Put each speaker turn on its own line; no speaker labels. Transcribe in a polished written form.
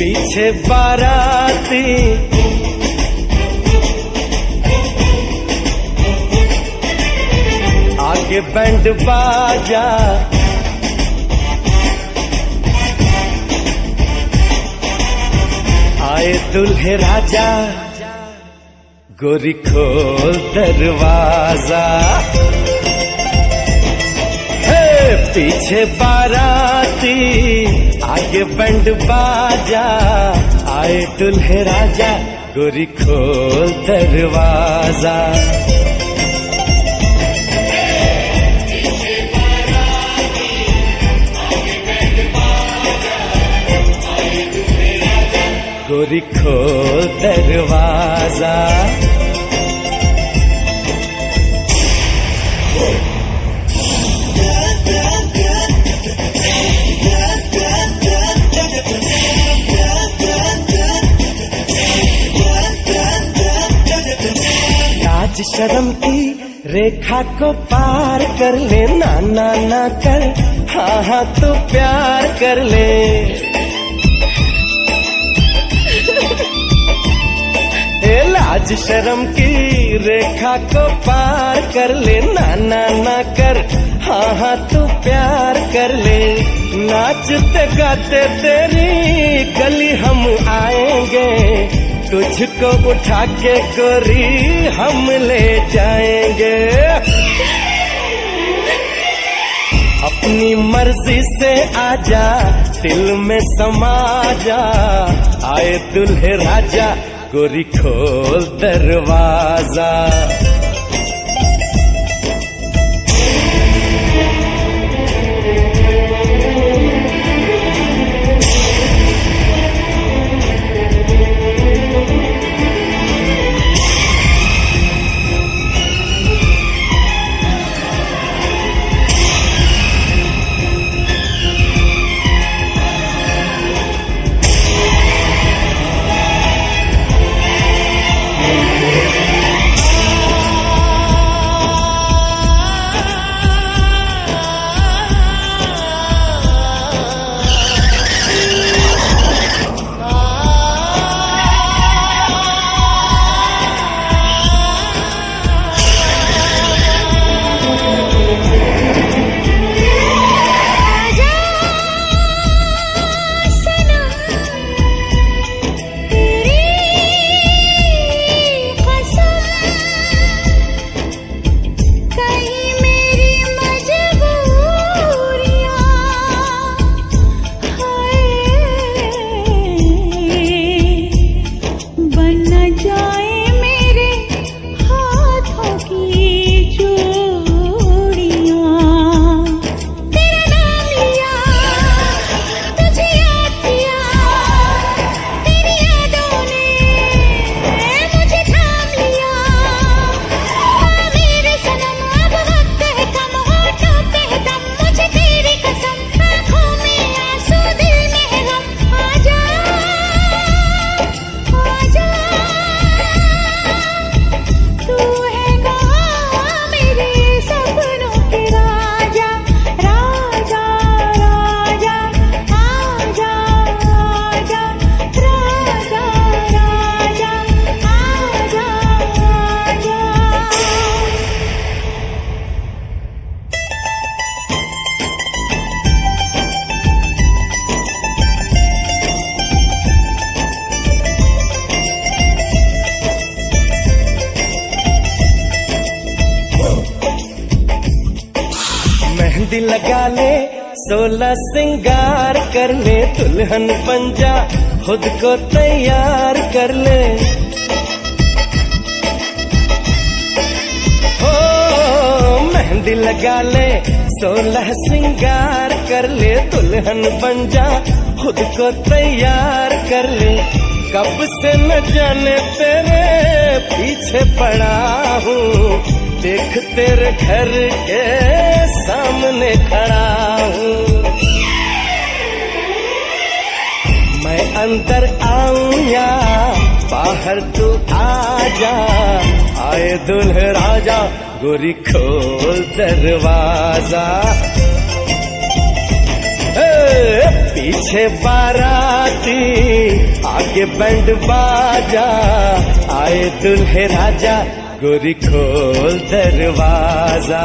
पीछे बाराती आगे बैंड बाजा, आए दुल्हे राजा, गोरी खोल दरवाजा। पीछे बाराती आगे बैंड बाजा, आए दुल्हे राजा, गोरी खोल दरवाजा। गोरी खोल दरवाजा। लाज शर्म की रेखा को पार कर ले, ना ना ना कर, हाँ हाँ तो प्यार कर ले। लाज शर्म की रेखा को पार कर ले, ना ना ना कर, हाँ हाँ तू प्यार कर ले। नाचते गाते तेरी गली हम आएंगे, तुझको उठा के गोरी हम ले जाएंगे। अपनी मर्जी से आजा, दिल में समा जा, आए दुल्हे राजा, गोरी खोल दरवाजा। मेहंदी लगा ले, 16 सिंगार कर ले, दुल्हन बन जा, खुद को तैयार कर ले। हो मेहंदी लगा ले, 16 सिंगार कर ले, दुल्हन बन जा, खुद को तैयार कर ले। कब से न जाने तेरे पीछे पड़ा हूँ, देख तेरे घर के सामने खड़ा हूँ। मैं अंदर आऊं या बाहर तू आजा, आए दुल्हे राजा, गोरी खोल दरवाजा। पीछे बाराती आगे बैंड बाजा, आए दुल्हे राजा, गोरी खोल दरवाजा।